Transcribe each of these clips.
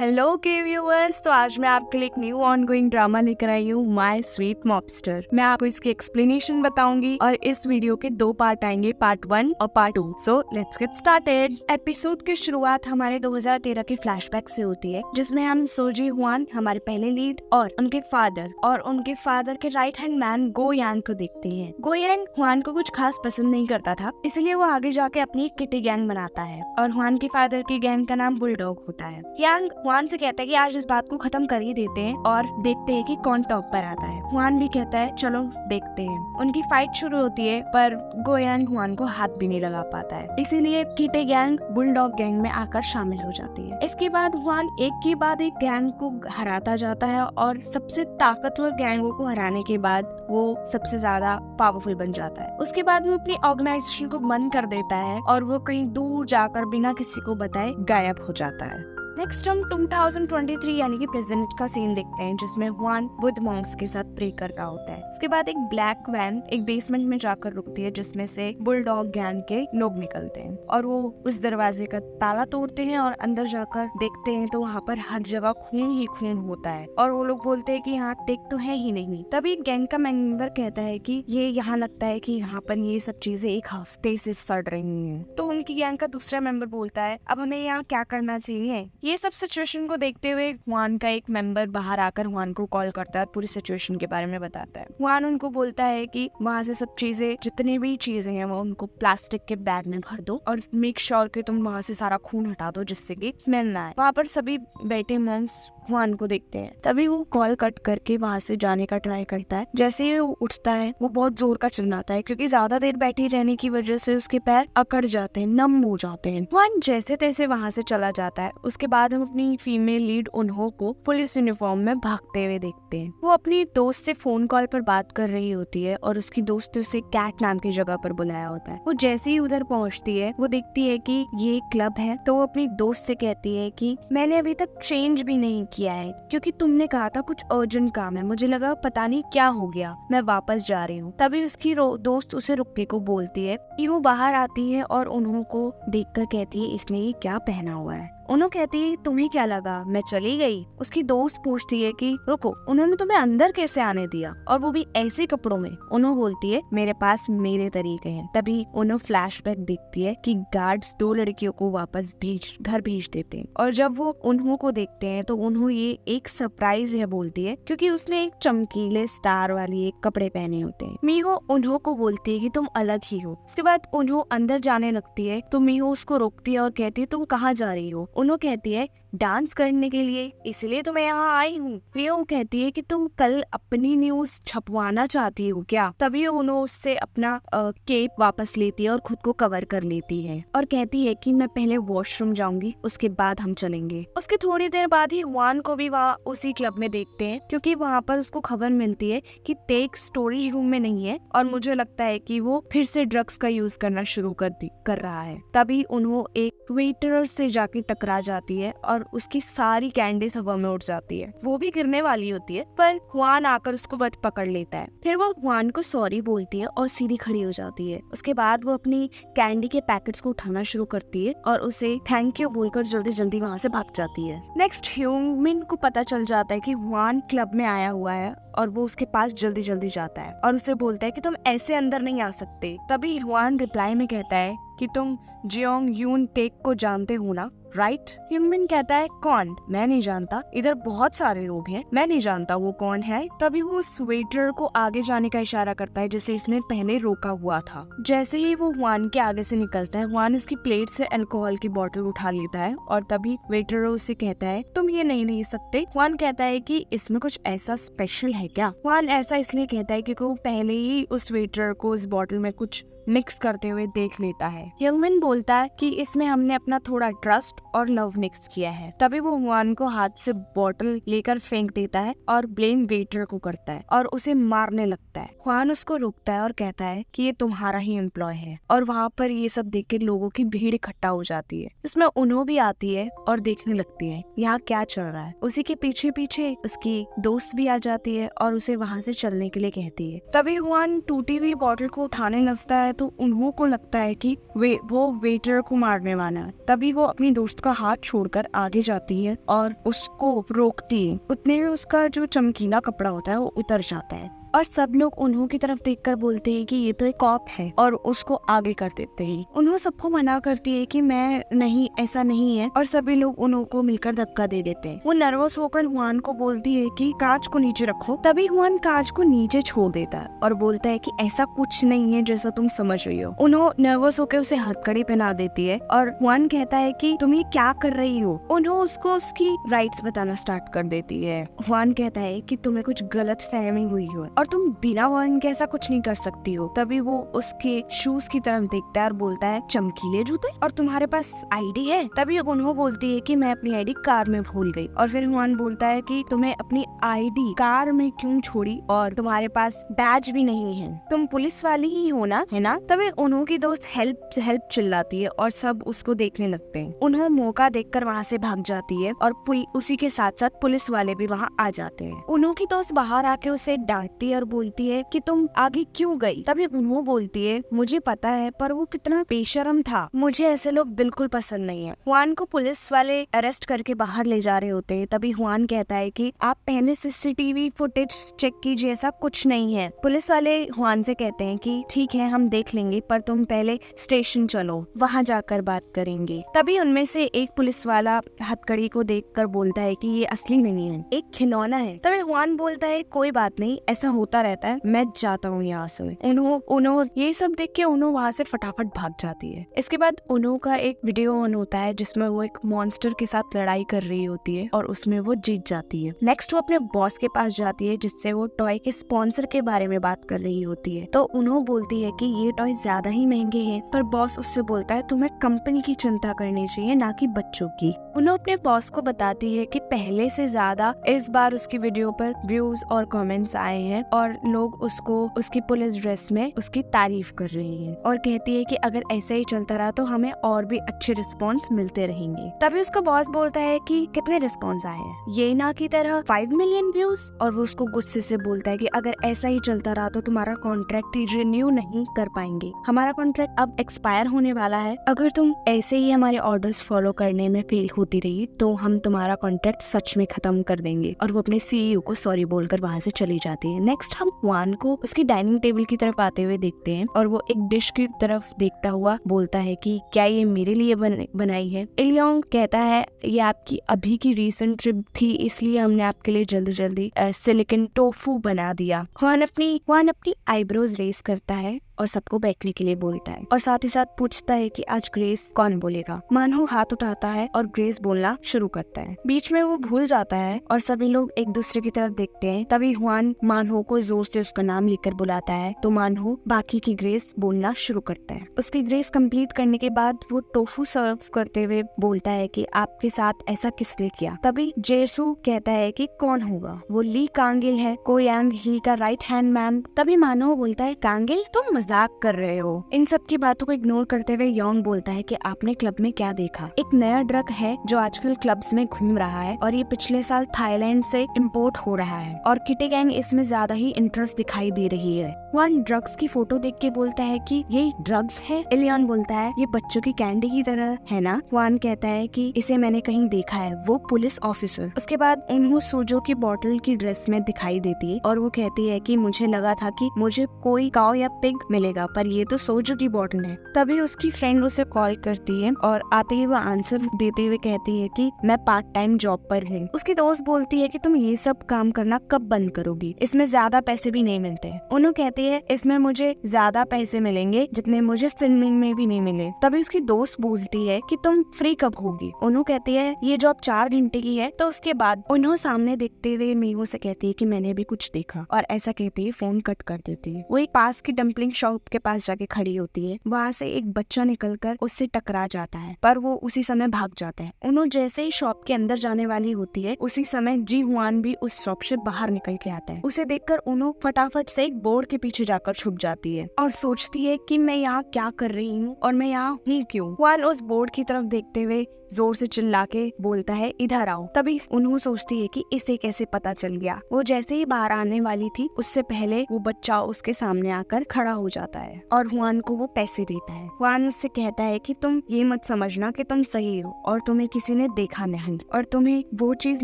Hello के viewers, तो आज मैं आपके लिए एक न्यू ऑनगोइंग ड्रामा लेकर आई हूँ, माय स्वीट मॉबस्टर। मैं आपको इसकी एक्सप्लेनेशन बताऊंगी और इस वीडियो के 2 पार्ट आएंगे, पार्ट 1 और part 2। So let's get started. Episode की शुरुआत हमारे 2013 के फ्लैशबैक से होती है, जिसमें हम सोजी हुआन, हमारे पहले लीड, और उनके फादर के राइट हैंड मैन गो यांग को देखते हैं। गो यांग हुआन को कुछ खास पसंद नहीं करता था, इसलिए वो आगे जाके अपनी एक किटी गैंग बनाता है और हुआन के फादर की गैंग का नाम बुलडॉग होता है। यांग हुआन से कहता है कि आज इस बात को खत्म कर ही देते हैं और देखते हैं कि कौन टॉप पर आता है। हुआन भी कहता है चलो देखते हैं। उनकी फाइट शुरू होती है, पर गो यांग हुआन को हाथ भी नहीं लगा पाता है, इसीलिए कीटे गैंग बुलडॉग गैंग में आकर शामिल हो जाती है। इसके बाद हुआन एक के बाद एक गैंग को हराता जाता है और सबसे ताकतवर गैंगों को हराने के बाद वो सबसे ज्यादा पावरफुल बन जाता है। उसके बाद वो अपनी ऑर्गेनाइजेशन को बंद कर देता है और वो कहीं दूर जाकर बिना किसी को बताए गायब हो जाता है। नेक्स्ट हम 2023 यानी कि प्रेजेंट का सीन देखते हैं, जिसमें हुआन बुद्ध मॉन्क्स के साथ प्रे कर रहा होता है। उसके बाद एक ब्लैक वैन एक बेसमेंट में जाकर रुकती है, जिसमें से बुलडॉग गैंग के लोग निकलते हैं और वो उस दरवाजे का ताला तोड़ते हैं और अंदर जाकर देखते हैं तो वहाँ पर हर जगह खून ही खून होता है और वो लोग बोलते हैं कि यहाँ टेक तो है ही नहीं। तभी गैंग का मेंबर कहता है कि ये यहाँ लगता है कि यहाँ पर ये सब चीजें एक हफ्ते से सड़ रही हैं। तो उनकी गैंग का दूसरा मेंबर बोलता है अब हमें यहाँ क्या करना चाहिए। ये सब सिचुएशन को देखते हुए हुआन का एक मेंबर बाहर आकर हुआन को कॉल करता है और पूरी सिचुएशन के बारे में बताता है। हुआन उनको बोलता है कि वहाँ से सब चीजें, जितनी भी चीजें हैं, वो उनको प्लास्टिक के बैग में भर दो और मेक श्योर कि तुम वहाँ से सारा खून हटा दो, जिससे कि स्मेल ना आए। वहाँ पर सभी बैठे मॉन्क्स हुआन को देखते हैं, तभी वो कॉल कट करके वहाँ से जाने का ट्राई करता है। जैसे ही वो उठता है वो बहुत जोर का चिल्लाता है, क्योंकि ज्यादा देर बैठी रहने की वजह से उसके पैर अकड़ जाते हैं, नम हो जाते हैं। हुआन जैसे तैसे वहाँ से चला जाता है। उसके बाद हम अपनी फीमेल लीड उन्हो को पुलिस यूनिफॉर्म में भागते हुए देखते हैं। वो अपनी दोस्त से फोन कॉल पर बात कर रही होती है और उसकी दोस्त उसे कैट नाम की जगह पर बुलाया होता है। वो जैसे ही उधर पहुँचती है वो देखती है कि ये क्लब है, तो वो अपनी दोस्त से कहती है कि मैंने अभी तक चेंज भी नहीं किया है, क्योंकि तुमने कहा था कुछ अर्जेंट काम है, मुझे लगा पता नहीं क्या हो गया, मैं वापस जा रही हूँ। तभी उसकी दोस्त उसे रुकने को बोलती है कि वो बाहर आती है और उन्हों को देखकर कहती है इसने ये क्या पहना हुआ है। उन्हों कहती है तुम्हें क्या लगा मैं चली गई। उसकी दोस्त पूछती है कि रुको, उन्होंने तुम्हें अंदर कैसे आने दिया, और वो भी ऐसे कपड़ों में। उन्हों बोलती है मेरे पास मेरे तरीके हैं। तभी उन्हों फ्लैशबैक देखती है कि गार्ड्स 2 लड़कियों को वापस घर भेज देते हैं, और जब वो उन्हों को देखते हैं तो उन्हों ये एक सरप्राइज है बोलती है, क्योंकि उसने एक चमकीले स्टार वाली एक कपड़े पहने होते हैं। मीहो उन्हों को बोलती है कि तुम अलग ही हो। उसके बाद उन्हों अंदर जाने लगती है तो मीहो उसको रोकती है और कहती है तुम कहाँ जा रही हो। उन्हों कहती है डांस करने के लिए, इसलिए तो मैं यहाँ आई हूँ। मीहो कहती है कि तुम कल अपनी न्यूज छपवाना चाहती हो क्या। तभी उन्हों उससे अपना केप वापस लेती है और खुद को कवर कर लेती है और कहती है कि मैं पहले वॉशरूम जाऊंगी, उसके बाद हम चलेंगे। उसके थोड़ी देर बाद ही हुआन को भी वहाँ उसी क्लब में देखते हैं, क्योंकि वहाँ पर उसको खबर मिलती है कि टेक स्टोरेज रूम में नहीं है और मुझे लगता है कि वो फिर से ड्रग्स का यूज करना शुरू कर रहा है। तभी उन्हों एक वेटर से जाके टकरा जाती है और उसकी सारी कैंडीज हवा में उड़ जाती है। वो भी गिरने वाली होती है, पर हुआन आकर उसको बच पकड़ लेता है। फिर वो हुआन को सॉरी बोलती है और सीधी खड़ी हो जाती है। उसके बाद वो अपनी कैंडी के पैकेट्स को उठाना शुरू करती है और उसे थैंक यू बोलकर जल्दी जल्दी वहाँ से भाग जाती है। नेक्स्ट ह्यूमिन को पता चल जाता है कि हुआन क्लब में आया हुआ है और वो उसके पास जल्दी जल्दी जाता है और उसे बोलता है कि तुम ऐसे अंदर नहीं आ सकते। तभी हुआन रिप्लाई में कहता है कि तुम जियोंग यून टेक को जानते हो ना, राइट। ह्यूमिन कहता है कौन, मैं नहीं जानता, इधर बहुत सारे लोग हैं, मैं नहीं जानता वो कौन है। तभी वो उस वेटर को आगे जाने का इशारा करता है जिसे इसने पहले रोका हुआ था। जैसे ही वो हुआन के आगे से निकलता है, हुआन इसकी प्लेट से अल्कोहल की बोतल उठा लेता है और तभी वेटर उसे कहता है तुम ये नहीं सकते। हुआन कहता है कि इसमें कुछ ऐसा स्पेशल है क्या। हुआन ऐसा इसलिए कहता है क्योंकि वो पहले ही उस वेटर को इस बोतल में कुछ मिक्स करते हुए देख लेता है। ह्यूमन बोलता है कि इसमें हमने अपना थोड़ा ट्रस्ट और लव मिक्स किया है। तभी वो हुआन को हाथ से बोतल लेकर फेंक देता है और ब्लेम वेटर को करता है और उसे मारने लगता है। हुआन उसको रोकता है और कहता है कि ये तुम्हारा ही एम्प्लॉय है, और वहाँ पर ये सब देख के लोगों की भीड़ इकट्ठा हो जाती है। इसमें उन्हों भी आती है और देखने लगती है यहाँ क्या चल रहा है। उसी के पीछे पीछे उसकी दोस्त भी आ जाती है और उसे वहाँ से चलने के लिए कहती है। तभी हुआन टूटी हुई बोतल को उठाने लगता है है तो उन्हों को लगता है कि वो वेटर को मारने वाला है। तभी वो अपनी दोस्त का हाथ छोड़कर आगे जाती है और उसको रोकती है। उतने में उसका जो चमकीला कपड़ा होता है वो उतर जाता है और सब लोग उन्हों की तरफ देखकर बोलते हैं कि ये तो एक कॉप है और उसको आगे कर देते हैं। उन्हों सबको मना करती है कि मैं नहीं, ऐसा नहीं है, और सभी लोग उन्हों को मिलकर धक्का दे देते हैं। वो नर्वस होकर हुआन को बोलती है कि कांच को नीचे रखो। तभी हुआन कांच को नीचे छोड़ देता है और बोलता है कि ऐसा कुछ नहीं है जैसा तुम समझ रही हो। उन्हों नर्वस होकर उसे हथकड़ी पहना देती है और हुआन कहता है कि तुम ये क्या कर रही हो। उन्हों उसको उसकी राइट्स बताना स्टार्ट कर देती है। हुआन कहता है कि तुम्हें कुछ गलत फहमी हुई हो और तुम बिना वारंट के ऐसा कुछ नहीं कर सकती हो। तभी वो उसके शूज की तरफ देखता है और बोलता है चमकीले जूते, और तुम्हारे पास आईडी है। तभी उन्हों बोलती है कि मैं अपनी आईडी कार में भूल गई। और फिर हुआन बोलता है कि तुम्हें अपनी आईडी कार में क्यों छोड़ी और तुम्हारे पास बैज भी नहीं है, तुम पुलिस वाली ही हो ना, है ना। तभी उन्हों की दोस्त हेल्प चिल्लाती है और सब उसको देखने लगते हैं। उन्हों मौका देखकर वहाँ से भाग जाती है और उसी के साथ साथ पुलिस वाले भी वहाँ आ जाते हैं। उन्हों की दोस्त बाहर आके उसे डांटती है और बोलती है कि तुम आगे क्यों गई। तभी उन्हों बोलती है मुझे पता है, पर वो कितना बेशर्म था, मुझे ऐसे लोग बिल्कुल पसंद नहीं है। हुआन को पुलिस वाले अरेस्ट करके बाहर ले जा रहे होते हैं। तभी हुआन कहता है कि आप पहले सीसीटीवी फुटेज चेक कीजिए, ऐसा कुछ नहीं है। पुलिस वाले हुआन से कहते हैं कि ठीक है हम देख लेंगे, पर तुम पहले स्टेशन चलो, वहाँ जाकर बात करेंगे। तभी उनमें से एक पुलिस वाला हथकड़ी को देखकर बोलता है कि ये असली नहीं है, एक खिलौना है। तभी हुआन बोलता है कोई बात नहीं, ऐसा होता रहता है, मैं जाता हूँ यहाँ से। उन्हों ये सब देख के उन्हों वहाँ से फटाफट भाग जाती है। इसके बाद उन्हों का एक वीडियो ऑन होता है जिसमें वो एक मॉन्स्टर के साथ लड़ाई कर रही होती है और उसमें वो जीत जाती है। नेक्स्ट वो अपने बॉस के पास जाती है जिससे वो टॉय के स्पॉन्सर के बारे में बात कर रही होती है। तो उन्हों बोलती है कि ये टॉय ज्यादा ही महंगे हैं, पर बॉस उससे बोलता है तुम्हें कंपनी की चिंता करनी चाहिए, ना कि बच्चों की। उन्हों अपने बॉस को बताती है कि पहले से ज्यादा इस बार उसकी वीडियो पर व्यूज और कमेंट्स आए हैं और लोग उसको उसकी पुलिस ड्रेस में उसकी तारीफ कर रहे हैं, और कहती है कि अगर ऐसे ही चलता रहा तो हमें और भी अच्छे रिस्पॉन्स मिलते रहेंगे। तभी उसका बॉस बोलता है कि कितने रिस्पॉन्स आए हैं, ये ना की तरह 5 मिलियन व्यूज, और वो उसको गुस्से से बोलता है कि अगर ऐसा ही चलता रहा तो तुम्हारा कॉन्ट्रैक्ट रिन्यू नहीं कर पाएंगे, हमारा कॉन्ट्रैक्ट अब एक्सपायर होने वाला है। अगर तुम ऐसे ही हमारे ऑर्डर्स फॉलो करने में फेल होती रही तो हम तुम्हारा कॉन्ट्रैक्ट सच में खत्म कर देंगे। और वो अपने सीईओ को सॉरी बोलकर वहाँ से चली जाती है। नेक्स्ट हम हुआन को उसकी डाइनिंग टेबल की तरफ आते हुए देखते हैं और वो एक डिश की तरफ देखता हुआ बोलता है कि क्या ये मेरे लिए बनाई है। इलियोंग कहता है ये आपकी अभी की रीसेंट ट्रिप थी, इसलिए हमने आपके लिए जल्दी सिलिकॉन टोफू बना दिया। हुआन अपनी आईब्रोज रेस करता है और सबको बैठने के लिए बोलता है और साथ ही साथ पूछता है कि आज ग्रेस कौन बोलेगा। मानहो हाथ उठाता है और ग्रेस बोलना शुरू करता है। बीच में वो भूल जाता है और सभी लोग एक दूसरे की तरफ देखते हैं। तभी हुआन मानहो को जोर से उसका नाम लेकर बुलाता है तो मानहो बाकी की ग्रेस बोलना शुरू करता है। उसकी ग्रेस कंप्लीट करने के बाद वो टोफू सर्व करते हुए बोलता है कि आपके साथ ऐसा किसने किया। तभी जेसू कहता है कि कौन होगा, वो ली कांगिल है, कोयांग ही का राइट हैंड मैन। तभी मानहो बोलता है कांगिल तुम मजाक कर रहे हो। इन सब की बातों को इग्नोर करते हुए योंग बोलता है कि आपने क्लब में क्या देखा, एक नया ड्रग है जो आजकल क्लब्स में घूम रहा है और ये पिछले साल थाईलैंड से इम्पोर्ट हो रहा है और किटी गैंग इसमें ज्यादा ही इंटरेस्ट दिखाई दे रही है। वन ड्रग्स की फोटो देख के बोलता है कि ये ड्रग्स है। इलियन बोलता है ये बच्चों की कैंडी की तरह है ना। वन कहता है कि इसे मैंने कहीं देखा है, वो पुलिस ऑफिसर। उसके बाद उन्हों सोजो की बोतल की ड्रेस में दिखाई देती है और वो कहती है कि मुझे लगा था कि मुझे कोई काऊ या पिग मिलेगा, पर ये तो सोजो की बोतल है। तभी उसकी फ्रेंड उसे कॉल करती है और आते ही वो आंसर देते हुए कहती है कि मैं पार्ट टाइम जॉब पर हूँ। उसकी दोस्त बोलती है कि तुम ये सब काम करना कब बंद करोगी, इसमें ज्यादा पैसे भी नहीं मिलते। उन्हों कहती है इसमें मुझे ज्यादा पैसे मिलेंगे जितने मुझे फिल्मिंग में भी नहीं मिले। तभी उसकी दोस्त बोलती है कि तुम फ्री कब होगी। उन्हों कहती है ये जॉब 4 घंटे की है। तो उसके बाद उन्हों सामने देखते हुए मीहो से कहती है कि मैंने भी कुछ देखा, और ऐसा कहते ही फोन कट कर देती है। वो एक पास की डम्पलिंग शॉप के पास जाके खड़ी होती है। वहाँ से एक बच्चा निकलकर उससे टकरा जाता है, पर वो उसी समय भाग जाता है। उन्हों जैसे ही शॉप के अंदर जाने वाली होती है उसी समय जी हुआन भी उस शॉप से बाहर निकल के आता है। उसे देखकर उन्हों फटाफट से एक बोर्ड के पीछे पीछे जाकर छुप जाती है और सोचती है कि मैं यहाँ क्या कर रही हूँ और मैं यहाँ हूँ क्यों। हुआन उस बोर्ड की तरफ देखते हुए जोर से चिल्ला के बोलता है इधर आओ। तभी उन्हों सोचती है कि इसे कैसे पता चल गया। वो जैसे ही बाहर आने वाली थी उससे पहले वो बच्चा उसके सामने आकर खड़ा हो जाता है और हुआन को वो पैसे देता है। हुआन उससे कहता है कि तुम ये मत समझना कि तुम सही हो और तुम्हें किसी ने देखा नहीं और तुम्हें वो चीज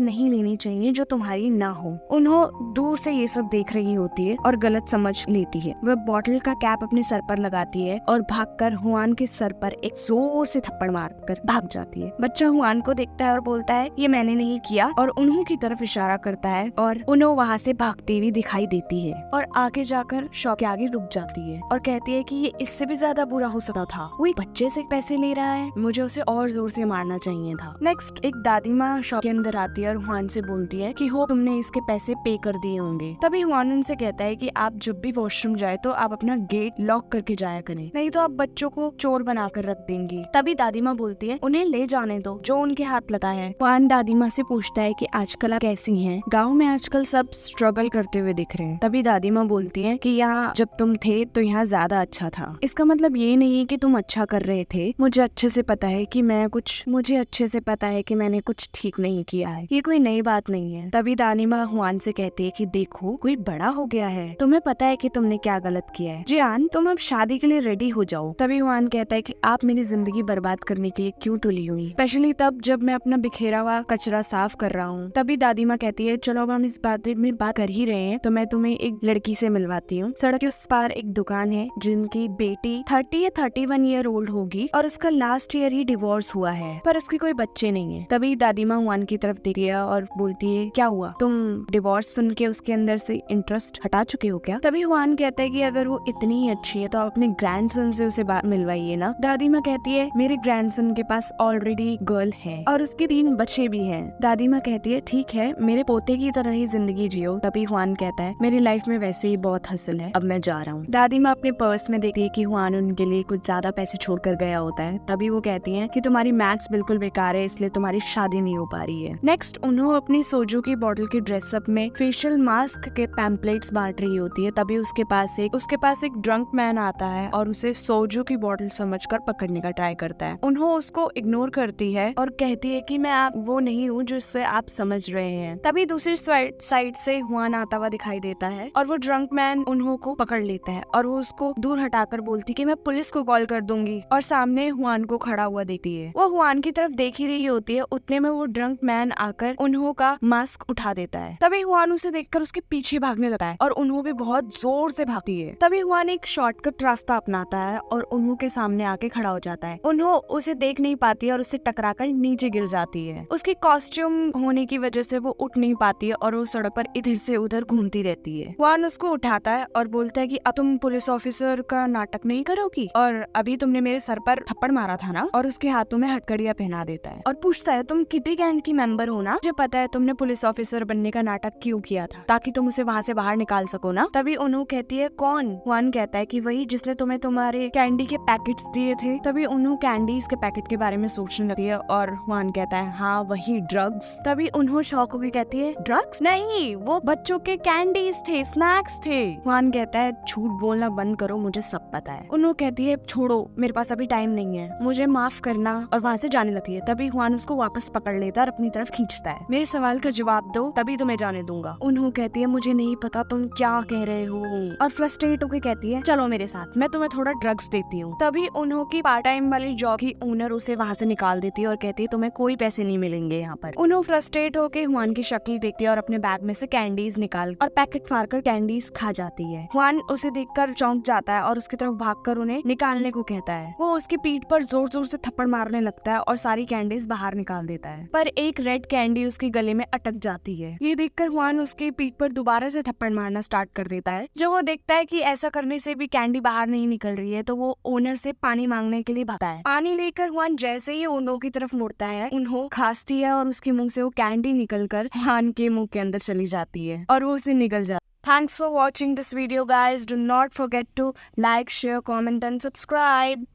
नहीं लेनी चाहिए जो तुम्हारी ना हो। उन्हों दूर से ये सब देख रही होती है और गलत समझ लेती है। वह बॉटल का कैप अपने सर पर लगाती है और भागकर हुआन के सर पर एक जोर से थप्पड़ मारकर भाग जाती है। बच्चा हुआन को देखता है और बोलता है ये मैंने नहीं किया और उन्हों की तरफ इशारा करता है और उन्हों वहाँ से भागती हुई दिखाई देती है और आगे जाकर शॉप के आगे रुक जाती है और कहती है कि ये इससे भी ज्यादा बुरा हो सकता था। वो एक बच्चे से पैसे ले रहा है, मुझे उसे और जोर से मारना चाहिए था। नेक्स्ट एक दादी माँ शॉप के अंदर आती है और हुआन से बोलती है कि हो तुमने इसके पैसे पे कर दिए होंगे। तभी हुआन उनसे कहता है कि आप जब भी वॉशरूम जाए तो आप अपना गेट लॉक करके जाया करें, नहीं तो आप बच्चों को चोर बनाकर रख देंगी। तभी दादी माँ बोलती है उन्हें ले जाने दो जो उनके हाथ लगा है। हुआन दादी माँ से पूछता है कि आजकल आप कैसी हैं? गाँव में आजकल सब स्ट्रगल करते हुए दिख रहे हैं। तभी दादी माँ बोलती है कि यहाँ जब तुम थे तो यहाँ ज्यादा अच्छा था। इसका मतलब ये नहीं है कि तुम अच्छा कर रहे थे, मुझे अच्छे से पता है कि मैंने कुछ ठीक नहीं किया है, ये कोई नई बात नहीं है। तभी दादी माँ हुआन से कहती है कि देखो कोई बड़ा हो गया है, तुम्हें पता है कि तुमने क्या गलत किया है। जियान तुम अब शादी के लिए रेडी हो जाओ। तभी हुआन कहता है कि आप मेरी जिंदगी बर्बाद करने के लिए क्यों तुली हुई, स्पेशली तब जब मैं अपना बिखेरा हुआ कचरा साफ कर रहा हूँ। तभी दादी माँ कहती है चलो अब हम इस बात में बात कर ही रहे हैं तो मैं तुम्हें एक लड़की से मिलवाती हूँ। सड़क के उस पार एक दुकान है जिनकी बेटी 30 या 31 ईयर ओल्ड होगी और उसका लास्ट ईयर ही डिवोर्स हुआ है पर उसके कोई बच्चे नहीं है। तभी दादी माँ हुआन की तरफ देखती है और बोलती है क्या हुआ, तुम डिवोर्स सुन के उसके अंदर से इंटरेस्ट हटा चुके हो क्या? तभी हुआन कहता है कि अगर वो इतनी ही अच्छी है तो आप अपने ग्रैंडसन से उसे मिलवाइए ना। दादी माँ कहती है मेरे ग्रैंडसन के पास ऑलरेडी गर्ल है और उसके 3 बच्चे भी हैं। दादी माँ कहती है ठीक है मेरे पोते की तरह ही जिंदगी जियो। तभी हुआन कहता है मेरी लाइफ में वैसे ही बहुत हसल है, अब मैं जा रहा हूँ। दादी माँ अपने पर्स में देखती है कि हुआन उनके लिए कुछ ज्यादा पैसे छोड़ कर गया होता है। तभी वो कहती है कि तुम्हारी मैथ्स बिल्कुल बेकार है इसलिए तुम्हारी शादी नहीं हो पा रही है। नेक्स्ट उन्होंने अपनी सोजो की बॉटल के ड्रेसअप में फेशियल मास्क के पैम्पलेट्स बांट रही होती है। तभी उसके पास एक ड्रंक मैन आता है और उसे सोजो की बॉटल समझकर पकड़ने का ट्राई करता है। उन्होंने उसको इग्नोर करती है और कहती है कि मैं आप वो नहीं हूँ जिससे आप समझ रहे हैं। तभी दूसरी साइड से हुआन आता हुआ दिखाई देता है और वो ड्रंक मैन उन्हों को पकड़ लेता है और वो उसको दूर हटाकर बोलती कि मैं पुलिस को कॉल कर दूंगी और सामने हुआन को खड़ा हुआ देखती है। वो हुआन की तरफ देख ही रही होती है, उतने में वो ड्रंक मैन आकर उन्हों का मास्क उठा देता है। तभी हुआन उसे देखकर उसके पीछे भागने लगता है और उन्हों भी बहुत जोर से भागती है। तभी हुआन एक शॉर्टकट रास्ता अपनाता है और उन्हों के सामने आके खड़ा हो जाता है। उन्हों उसे देख नहीं पाती और उसे टकराकर नीचे गिर जाती है। उसकी कॉस्ट्यूम होने की वजह से वो उठ नहीं पाती है और वो सड़क पर इधर से उधर घूमती रहती है। हुआन उसको उठाता है और बोलता है कि अब तुम पुलिस ऑफिसर का नाटक नहीं करोगी और अभी तुमने मेरे सर पर थप्पड़ मारा था ना, और उसके हाथों में हथकड़ियां पहना देता है और पूछता है तुम किटी गैंग की मेंबर हो ना, मुझे पता है तुमने पुलिस ऑफिसर बनने का नाटक क्यों किया था, ताकि तुम उसे वहाँ से बाहर निकाल सको ना। तभी उन्हों कहती है कौन? हुआन कहता है कि वही जिसने तुम्हें तुम्हारे कैंडी के पैकेट्स दिए थे। तभी उन्हों कैंडीज के पैकेट के बारे में सोचने लगती है और हुआन कहता है हाँ वही ड्रग्स। तभी उन्हों शौक होकर कहती है ड्रग्स नहीं, वो बच्चों के कैंडीज थे, स्नैक्स थे। हुआन कहता है झूठ बोलना बंद करो, मुझे सब पता है। उन्हों कहती है छोड़ो मेरे पास अभी टाइम नहीं है, मुझे माफ करना, और वहाँ से जाने लगती है। तभी हुआन उसको वापस पकड़ लेता है और अपनी तरफ खींचता है। मेरे सवाल का जवाब दो तभी तुम्हें जाने दूंगा। उन्हों कहती है मुझे नहीं पता तुम क्या कह रहे हो, और फ्रस्ट्रेट होकर कहती है चलो मेरे साथ, मैं तुम्हें थोड़ा ड्रग्स देती हूँ। तभी उन्हों की पार्ट टाइम वाली जॉब की ओनर उसे वहाँ से निकाल देती है और कहती है तुम्हें कोई पैसे नहीं मिलेंगे यहाँ पर। उन्हों फ्रस्ट्रेट होकर हुआन की शक्ल देखती है और अपने बैग में से कैंडीज निकाल और पैकेट फाड़कर कैंडीज खा जाती है। हुआन उसे देखकर चौंक जाता है और उसकी तरफ भागकर उन्हें निकालने को कहता है। वो उसकी पीठ पर जोर जोर से थप्पड़ मारने लगता है और सारी कैंडीज बाहर निकाल देता है, पर एक रेड कैंडी उसके गले में अटक जाती है। ये देखकर हुआन उसके पीठ पर दोबारा से थप्पड़ मारना स्टार्ट कर देता है। जब वो देखता है कि ऐसा करने से भी कैंडी बाहर नहीं निकल रही है तो वो ओनर से पानी मांगने के लिए भागता है। पानी लेकर हुआन जैसे ही उन्हों की तरफ मुड़ता है, उन्हों खांसती है और उसके मुंह से वो कैंडी निकलकर हुआन के मुंह के अंदर चली जाती है और वो उसे निगल जाती है। Thanks for watching this video guys. Do not forget to like, share, comment and subscribe.